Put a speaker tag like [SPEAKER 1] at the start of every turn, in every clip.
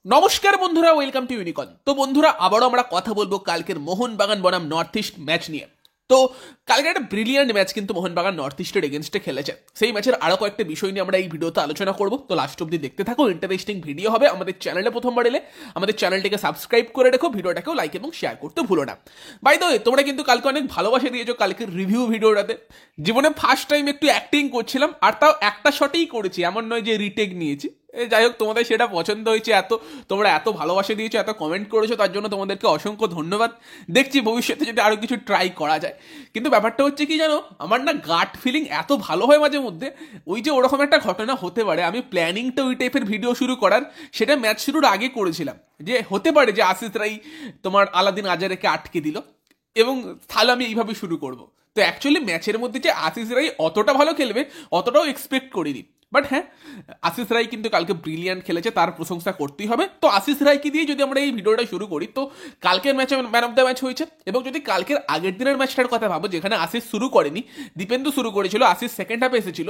[SPEAKER 1] নমস্কার বন্ধুরা, welcome to ইউনিকন। তো বন্ধুরা, আবারও আমরা কথা বলবো কালকের মোহনবাগান বনাম নর্থ ইস্ট ম্যাচ নিয়ে। তো কালকে একটা ব্রিলিয়ান্ট ম্যাচ কিন্তু মোহনবাগান নর্থ ইস্টের এগেনস্টে খেলেছে। সেই ম্যাচের আরও কয়েকটা বিষয় নিয়ে আমরা এই ভিডিওতে আলোচনা করবো। তো লাস্ট অব্দি দেখতে থাকো, ইন্টারেস্টিং ভিডিও হবে। আমাদের চ্যানেলে প্রথমবার এলে আমাদের চ্যানেলটিকে সাবস্ক্রাইব করে রেখো, ভিডিওটাকেও লাইক এবং শেয়ার করতে ভুলো না। বাই দ্য ওয়ে, তোমরা কিন্তু কালকে অনেক ভালোবাসা দিয়েছো কালকের রিভিউ ভিডিওটাতে। জীবনে ফার্স্ট টাইম একটু অ্যাক্টিং করছিলাম, আর তাও একটা শটেই করেছি, এমন নয় যে রিটেক নিয়েছি। যাই হোক, তোমাদের সেটা পছন্দ হয়েছে, তোমরা এত ভালোবাসা দিয়েছো, এত কমেন্ট করেছো, তার জন্য তোমাদেরকে অসংখ্য ধন্যবাদ। দেখছি ভবিষ্যতে যদি আরো কিছু ট্রাই করা যায়। কিন্তু ব্যাপারটা হচ্ছে কি জানো, আমার না গাট ফিলিং এত ভালো হয় মাঝে মধ্যে, ওই যে ওরকম একটা ঘটনা হতে পারে। আমি প্ল্যানিংটা ওই টাইপের ভিডিও শুরু করার, সেটা ম্যাচ শুরুর আগে করেছিলাম, যে হতে পারে যে আশিস রাই তোমার আলাদিন আজারেকে আটকে দিল, এবং তাহলে আমি এইভাবে শুরু করব। তো অ্যাকচুয়ালি ম্যাচের মধ্যে যে আশিস রাই অতটা ভালো খেলবে অতটাও এক্সপেক্ট করিনি। বাট হ্যাঁ, আশিস রাই কিন্তু কালকে ব্রিলিয়ান্ট খেলেছে, তার প্রশংসা করতেই হবে। তো আশিস রাইকে দিয়ে যদি আমরা এই ভিডিওটা শুরু করি, তো কালকের ম্যাচে ম্যান অফ দ্য ম্যাচ হয়েছে। এবং যদি কালকের আগের দিনের ম্যাচটার কথা ভাবো, যেখানে আশিস শুরু করেনি, দীপেন্দু শুরু করেছিল, আশিস সেকেন্ড হাফে এসেছিল,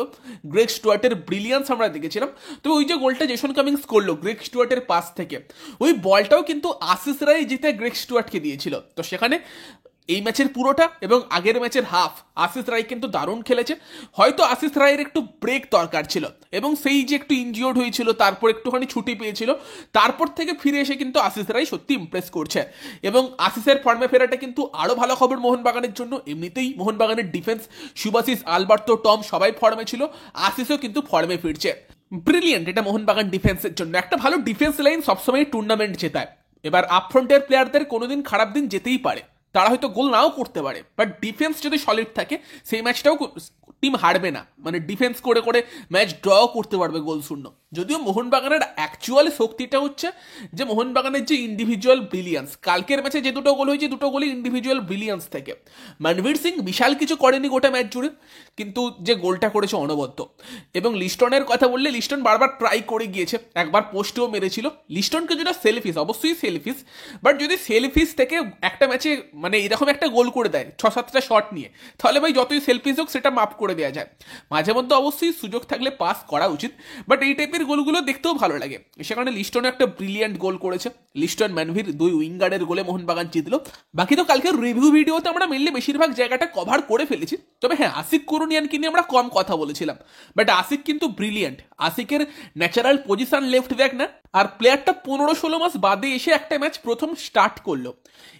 [SPEAKER 1] গ্রেগ স্টুয়ার্টের ব্রিলিয়ান্স আমরা দেখেছিলাম। তো ওই যে গোলটা জেসন কামিংস করলো গ্রেগ স্টুয়ার্টের পাস থেকে, ওই বলটাও কিন্তু আশিস রাই জিতে গ্রেগ স্টুয়ার্টকে দিয়েছিল। তো সেখানে এই ম্যাচের পুরোটা এবং আগের ম্যাচের হাফ আশিস রাই কিন্তু দারুণ খেলেছে। হয়তো আশিস রায়ের একটু ব্রেক দরকার ছিল, এবং সেই যে একটু ইনজিওর্ড হয়েছিল, তারপর একটুখানি ছুটি পেয়েছিল, তারপর থেকে ফিরে এসে কিন্তু আশিস রাই সত্যি ইমপ্রেস করছে। এবং আশিসের ফর্মে ফেরাটা কিন্তু আরও ভালো খবর মোহনবাগানের জন্য। এমনিতেই মোহনবাগানের ডিফেন্স, সুভাশিস, আলবার্তো, টম সবাই ফর্মে ছিল, আশিসও কিন্তু ফর্মে ফিরছে। ব্রিলিয়েন্ট এটা মোহনবাগান ডিফেন্সের জন্য। একটা ভালো ডিফেন্স লাইন সবসময় টুর্নামেন্ট জেতায়। এবার আপফ্রন্টের প্লেয়ারদের কোনোদিন খারাপ দিন যেতেই পারে, তারা হয়তো গোল নাও করতে পারে, বাট ডিফেন্স যদি সলিড থাকে সেই ম্যাচটাও টিম হারবে না, মানে ডিফেন্স করে করে ম্যাচ ড্র করতে পারবে গোল শূন্য। যদিও মোহনবাগানের অ্যাকচুয়াল শক্তিটা হচ্ছে যে মোহনবাগানের যে ইন্ডিভিজুয়াল ব্রিলিয়ান্স। কালকের ম্যাচে যে দুটো গোল হয়েছে, দুটো গোলই ইন্ডিভিজুয়াল ব্রিলিয়ান্স থেকে। মনবীর সিং বিশাল কিছু করেনি গোটা ম্যাচ জুড়ে, কিন্তু যে গোলটা করেছে অনবদ্য। এবং লিস্টনের কথা বললে, লিস্টন বারবার ট্রাই করে গিয়েছে, একবার পোস্টেও মেরেছিল। লিস্টনকে যেটা সেলফিস, অবশ্যই সেলফিস, বাট যদি সেলফিস থেকে একটা ম্যাচে মানে এরকম একটা গোল করে দেয় 6-7টা শট নিয়ে, তাহলে ভাই যতই সেলফিস হোক সেটা মাফ করে দেওয়া যায়। মাঝে মধ্যে অবশ্যই সুযোগ থাকলে পাস করা উচিত, বাট এই টাইপের গোলগুলো দেখতেও ভালো লাগে। সেখানে লিস্টন একটা ব্রিলিয়ান্ট গোল করেছে। লিস্টন, ম্যানভির দুই উইঙ্গারের গোলে মোহনবাগান জিতলো। বাকি তো কালকের রিভিউ ভিডিওতে আমরা মেনলি বেশিরভাগ জায়গাটা কভার করে ফেলেছি। তবে হ্যাঁ, আশিক কুরুনিয়ানকে নিয়ে আমরা কম কথা বলেছিলাম, বাট আশিক কিন্তু ব্রিলিয়ান্ট। আশিকের ন্যাচারাল পজিশন লেফট ব্যাক না, আর প্লেয়ারটা 15-16 মাস বাদে এসে একটা ম্যাচ প্রথম স্টার্ট করলো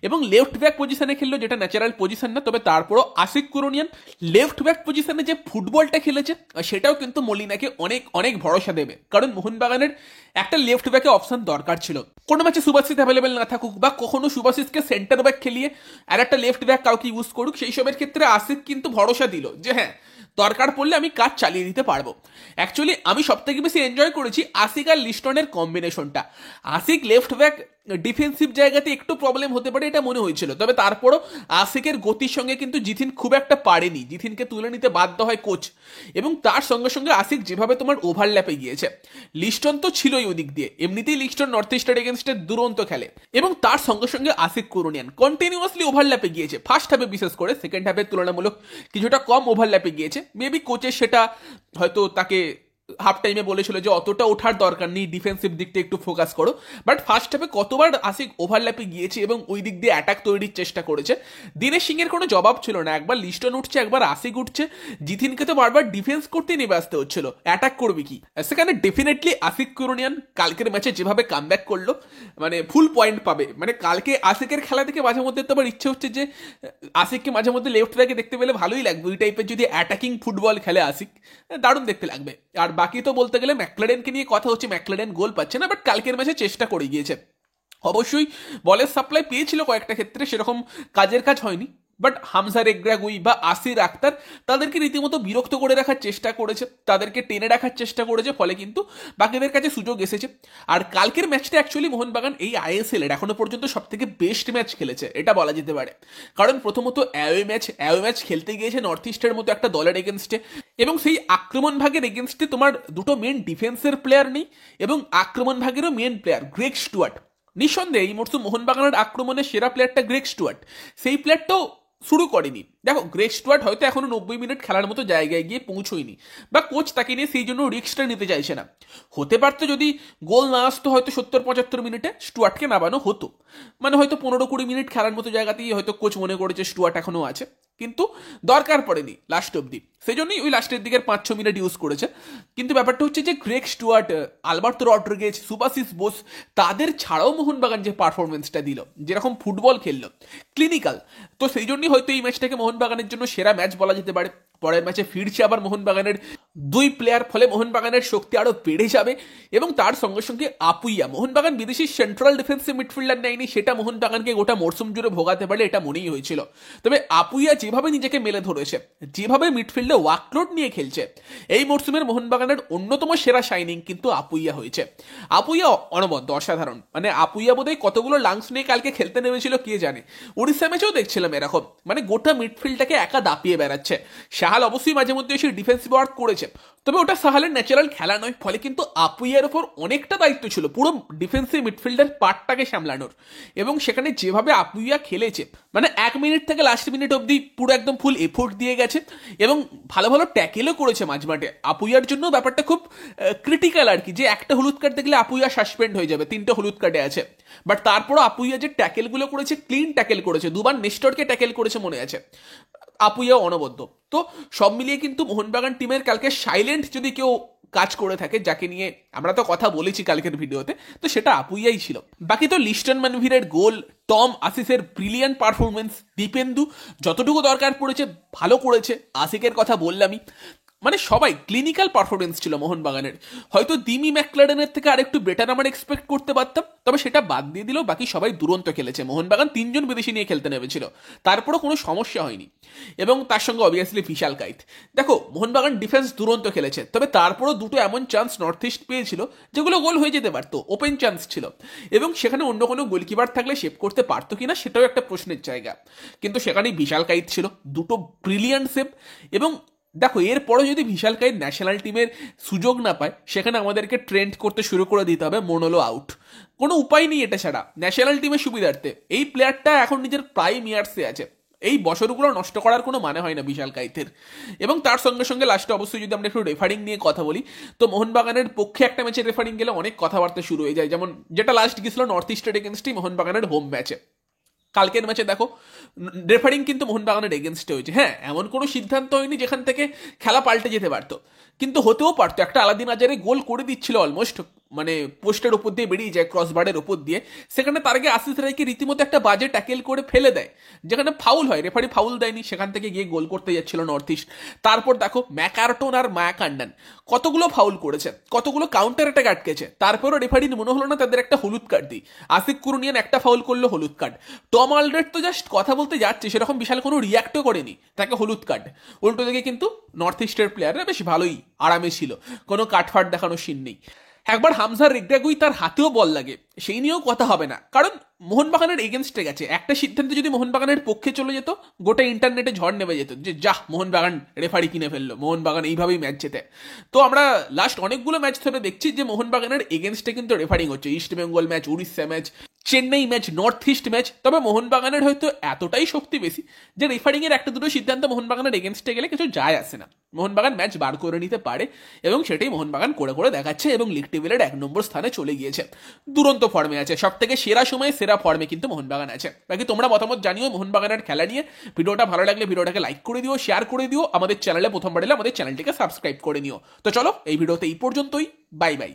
[SPEAKER 1] এবং লেফট ব্যাক পজিশনে খেললো, যেটা ন্যাচারাল পজিশন না। তবে তারপরও আশিক কুরুনিয়ান লেফট ব্যাক পজিশনে যে ফুটবলটা খেলেছে, সেটাও কিন্তু মলিনাকে অনেক অনেক ভরসা দেবে। কারণ মোহনবাগানের একটা লেফট ব্যাকে অপশন দরকার ছিল। কোনো ম্যাচে সুভাশিস অ্যাভেলেবেল না থাকুক, বা কখনো সুভাশিসকে সেন্টার ব্যাক খেলিয়ে আর একটা লেফট ব্যাক কাউকে ইউজ করুক, সেই সবের ক্ষেত্রে আশিক কিন্তু ভরসা দিল যে হ্যাঁ, দরকার পড়লে আমি কাজ চালিয়ে দিতে পারবো। অ্যাকচুয়ালি আমি সব থেকে বেশি এনজয় করেছি আশিক আর লিস্টনের কম্বিনেশনটা। আশিক লেফট ব্যাক ডিফেন্সিভ জায়গাতে একটু প্রবলেম হতে পারে এটা মনে হয়েছিল, তবে তারপরও আশিকের গতির সঙ্গে কিন্তু জিথিন খুব একটা পারেনি, জিথিনকে তুলে নিতে বাধ্য হয় কোচ। এবং তার সঙ্গে সঙ্গে আশিক যেভাবে তোমার ওভারল্যাপে গিয়েছে, লিস্টন তো ছিলই ওই দিক দিয়ে, এমনিতেই লিস্টন নর্থ ইস্টের এগেনস্টে দুরন্ত খেলে, এবং তার সঙ্গে সঙ্গে আশিক কুরুনিয়ান কন্টিনিউয়াসলি ওভারল্যাপে গিয়েছে। ফার্স্ট হাফে বিশেষ করে, সেকেন্ড হাফে তুলনামূলক কিছুটা কম ওভারল্যাপে গিয়েছে। মেবি কোচের সেটা হয়তো তাকে হাফ টাইমে বলেছিল যে অতটা ওঠার দরকার নেই, ডিফেন্সিভ দিকটা একটু ফোকাস করো। বাট ফার্স্ট হাফে কতবার আশিক ওভারল্যাপে গিয়েছে এবং ওই দিক দিয়ে অ্যাটাক তৈরির চেষ্টা করেছে। দীনেশ সিং এর কোনো জবাব ছিল না, একবার লিস্টন উঠছে, একবার আশিক উঠছে। জিথিনকে তো বারবার ডিফেন্স করতে নেমে আসতে হচ্ছিল, অ্যাটাক করবে কি। সেখানে ডেফিনেটলি আশিক কুরুনিয়ান কালকের ম্যাচে যেভাবে কামব্যাক করলো, মানে ফুল পয়েন্ট পাবে। মানে কালকে আশিকের খেলা থেকে মাঝে মধ্যে তো আবার ইচ্ছে হচ্ছে যে আশিককে মাঝে মধ্যে লেফট ব্যাকে দেখতে পেলে ভালোই লাগবে। ওই টাইপের যদি অ্যাটাকিং ফুটবল খেলে আশিক, দারুণ দেখতে লাগবে। আর বাকি তো বলতে গেলে ম্যাকলারেনকে নিয়ে কথা হচ্ছে, ম্যাকলারেন গোল পাচ্ছে না, বাট কালকের ম্যাচে চেষ্টা করে গিয়েছে। অবশ্যই বলের সাপ্লাই পেয়েছিল কয়েকটা ক্ষেত্রে, সেরকম কাজের কাজ হয়নি, বাট হামজা রেগ্রাগুই বা আসির আক্তার তাদেরকে রীতিমতো বিরক্ত করে রাখার চেষ্টা করেছে, তাদেরকে টেনে রাখার চেষ্টা করেছে, ফলে কিন্তু বাকিদের কাছে সুযোগ এসেছে। আর কালকের ম্যাচটা অ্যাকচুয়ালি মোহনবাগান এই আইএসএল এর এখনো পর্যন্ত সব থেকে বেস্ট ম্যাচ খেলেছে, এটা বলা যেতে পারে। কারণ প্রথমত অ্যাওয়ে ম্যাচ খেলতে গিয়েছে নর্থ ইস্টের মতো একটা দলের এগেনস্টে, এবং সেই আক্রমণ ভাগের এগেনস্টে তোমার দুটো মেন ডিফেন্সের প্লেয়ার নেই, এবং আক্রমণ ভাগেরও মেন প্লেয়ার গ্রেগ স্টুয়ার্ট। নিঃসন্দেহে এই মুহূর্তে মোহনবাগানের আক্রমণের সেরা প্লেয়ারটা গ্রেগ স্টুয়ার্ট, সেই প্লেয়ারটাও শুরু করেনি। দেখো গ্রেগ স্টুয়ার্ট হয়তো এখনো 90 মিনিট খেলার মতো জায়গায় গিয়ে পৌঁছয়নি, বা কোচ তাকে নিয়ে সেই জন্য রিস্কটা নিতে চাইছে না। হতে পারতো যদি গোল না আসতো হয়তো 70-75 মিনিটে স্টুয়ার্টকে নামানো হতো, মানে হয়তো 15-20 মিনিট খেলার মতো জায়গাতেই হয়তো কোচ মনে করেছে স্টুয়ার্ট এখনো আছে, কিন্তু দরকার পড়েনি লাস্ট অব্দি, সেই জন্যই ওই লাস্টের দিকের 5-6 মিনিট ইউজ করেছে। কিন্তু ব্যাপারটা হচ্ছে যে গ্রেগ স্টুয়ার্ট, আলবার্তো রড্রিগেজ, সুবাসিস বোস, তাদের ছাড়াও মোহনবাগান যে পারফরমেন্সটা দিল, যেরকম ফুটবল খেললো ক্লিনিক্যাল, তো সেই জন্যই হয়তো এই ম্যাচটাকে মোহনবাগানের জন্য সেরা ম্যাচ বলা যেতে পারে। পরের ম্যাচে ফিরছে আবার মোহনবাগানের 2 প্লেয়ার, ফলে মোহনবাগানের শক্তি আরও বেড়ে যাবে। এবং তার সঙ্গে সঙ্গে আপুইয়া, মোহনবাগান বিদেশি সেন্ট্রাল ডিফেন্সিভ মিডফিল্ডার নেয়নি, সেটা মোহনবাগানকে গোটা মরসুম জুড়ে ভোগাতে পারে এটা মনেই হয়েছিল। তবে আপুইয়া যেভাবে নিজেকে মেলে ধরেছে, যেভাবে মিডফিল্ডে ওয়ার্কলোড নিয়ে খেলছে, এই মরসুমের মোহনবাগানের অন্যতম সেরা শাইনিং কিন্তু আপুইয়া হয়েছে। আপুইয়া অনবদ্য, অসাধারণ, মানে আপুইয়া বোধহয় কতগুলো লাংস নিয়ে কালকে খেলতে নেমেছিল কে জানে। উড়িষ্যা ম্যাচেও দেখছিলাম এরকম, মানে গোটা মিডফিল্ডটাকে একা দাপিয়ে বেড়াচ্ছে। সাহাল অবশ্যই মাঝে মধ্যে এসে ডিফেন্সিভ ওয়ার্ক করেছে, তবে ওটা সাহালের ন্যাচারাল খেলা নয়, ফলে কিন্তু আপুইয়ার ওপর অনেকটা দায়িত্ব ছিল পুরো ডিফেন্সিভ মিডফিল্ডের পার্টটাকে সামলানোর। এবং সেখানে যেভাবে আপুইয়া খেলেছে, মানে 1 মিনিট থেকে লাস্ট মিনিট অব্দি পুরো একদম ফুল এফোর্ট দিয়ে গেছে, এবং ভালো ভালো ট্যাকেলও করেছে মাঝমাঠে। আপুইয়ার জন্য ব্যাপারটা খুব ক্রিটিক্যাল আর কি, যে একটা হলুদ কার্ড দেখলে আপুইয়া সাসপেন্ড হয়ে যাবে, 3টে হলুদ কার্ডে আছে, বাট তারপরও আপুইয়া যে ট্যাকেলগুলো করেছে, ক্লিন ট্যাকেল করেছে, 2বার নেস্টরকে ট্যাকেল করেছে মনে আছে, আপুইয়া অনবদ্য। তো সব মিলিয়ে কিন্তু মোহনবাগান টিমের কালকে সাইলেন্ট যদি কেউ কাজ করে থাকে, যাকে নিয়ে আমরা তো কথা বলেছি কালকের ভিডিওতে, তো সেটা আপুইয়াই ছিল। বাকি তো লিস্টন মানভীরের গোল, টম আসিসের ব্রিলিয়ান্ট পারফরমেন্স, দীপেন্দু যতটুকু দরকার পড়েছে ভালো করেছে, আশিকের কথা বললামই, মানে সবাই ক্লিনিক্যাল পারফরমেন্স ছিল মোহনবাগানের। হয়তো দিমি ম্যাকলারেনের থেকে আরেকটু বেটার আমরা এক্সপেক্ট করতে পারতাম, তবে সেটা বাদ দিয়ে দিলেও বাকি সবাই দুরন্ত খেলেছে। মোহনবাগান 3জন বিদেশি নিয়ে খেলতে নেমেছিল, তারপরও কোনো সমস্যা হয়নি। এবং তার সঙ্গে অবভিয়াসলি বিশাল কাইত। দেখো মোহনবাগান ডিফেন্স দুরন্ত খেলেছে, তবে তারপরও দুটো এমন চান্স নর্থ ইস্ট পেয়েছিল যেগুলো গোল হয়ে যেতে পারতো, ওপেন চান্স ছিল, এবং সেখানে অন্য কোনো গোলকিপার থাকলে সেভ করতে পারতো কিনা সেটাও একটা প্রশ্নের জায়গা। কিন্তু সেখানেই বিশাল কাইত ছিল, দুটো ব্রিলিয়ান্ট সেভ। এবং দেখো এরপরে যদি বিশাল কাইত ন্যাশনাল টিমের সুযোগ না পায়, সেখানে আমাদেরকে ট্রেন্ড করতে শুরু করে দিতে হবে মোনোলো আউট, কোনো উপায় নেই এটা ছাড়া ন্যাশনাল টিমের সুবিধার্থে। এই প্লেয়ারটা এখন নিজের প্রাইম ইয়ার্সে আছে, এই বছরগুলো নষ্ট করার কোনো মানে হয় না বিশাল কাইতের। এবং তার সঙ্গে সঙ্গে লাস্টে অবশ্যই যদি আমরা একটু রেফারিং নিয়ে কথা বলি, তো মোহনবাগানের পক্ষে একটা ম্যাচে রেফারিং গেলে অনেক কথাবার্তা শুরু হয়ে যায়, যেমন যেটা লাস্ট গেছিল নর্থ ইস্টের এগেনস্টই মোহনবাগানের হোম ম্যাচে। কালকের ম্যাচে দেখো রেফারিং কিন্তু মোহনবাগানের এগেনস্টে হয়েছে। হ্যাঁ, এমন কোনো সিদ্ধান্ত হয়নি যেখান থেকে খেলা পাল্টে যেতে পারতো, কিন্তু হতেও পারতো। একটা আলাদিন আজারে গোল করে দিচ্ছিল অলমোস্ট, মানে পোস্টের ওপর দিয়ে বেরিয়ে যায়, ক্রসবারের ওপর দিয়ে, সেখানে তার আগে আশিস রায়কে রীতিমতো একটা বাজে ট্যাকেল করে ফেলে দেয়, যেখানে ফাউল হয়, রেফারি ফাউল দেয়নি, সেখান থেকে গিয়ে গোল করতে যাচ্ছিল নর্থ ইস্ট। তারপর দেখো ম্যাকার্টন আর মায়াকান্ডান কতগুলো ফাউল করেছে, কতগুলো কাউন্টার অ্যাটাক আটকেছে, তারপরও রেফারির মনে হলো না তাদের একটা হলুদ কার্ড দিই। আসিফ কুরুনিয়ান একটা ফাউল করলো, হলুদ কার্ড। টম অলরেড তো জাস্ট কথা বলতে যাচ্ছে, সেরকম বিশাল কোনো রিয়াক্টও করেনি, তাকে হলুদ কার্ড। উল্টো দিকে কিন্তু নর্থ ইস্টের প্লেয়াররা বেশ ভালোই আরামে ছিল, কোনো কাটফাট দেখানোর সিন নেই। একবার হামজা রেগ্রাগুই তার হাতেও বল লাগে, সেই নিয়েও কথা হবে না, কারণ মোহনবাগানের এগেনস্টে গেছে। একটা সিদ্ধান্ত যদি মোহনবাগানের পক্ষে চলে যেত, গোটা ইন্টারনেটে ঝড় নেমে যেত যে যাহ মোহনবাগান রেফারি কিনে ফেললো, মোহনবাগান এইভাবেই ম্যাচ জেতে। তো আমরা লাস্ট অনেকগুলো ম্যাচ ধরে দেখছি যে মোহনবাগানের এগেনস্টে কিন্তু রেফারিং হচ্ছে, east Bengal match, Orissa match, Chennai match, north east match. তবে মোহনবাগানের হয়তো এতটাই শক্তি বেশি যে রেফারিং এর একটা দুটো সিদ্ধান্ত মোহনবাগানের এগেনস্টে গেলে কিছু যায় আসে না, মোহনবাগান ম্যাচ বার করে নিতে পারে, এবং সেটাই মোহনবাগান করে করে দেখাচ্ছে, এবং লিগ টেবিলের 1 নম্বর স্থানে চলে গিয়েছে, দুরন্ত ফর্মে আছে, সব থেকে সেরা সময়ে সেরা ফর্মে কিন্তু মোহনবাগান আছে। বাকি তোমরা মতামত জানিও মোহনবাগানের খেলা নিয়ে। ভিডিওটা ভালো লাগলে ভিডিওটাকে লাইক করে দিও, শেয়ার করে দিও, আমাদের চ্যানেলে প্রথমবার এলে আমাদের চ্যানেলটিকে সাবস্ক্রাইব করে নিও। তো চলো এই ভিডিওতে এই পর্যন্তই, বাই বাই।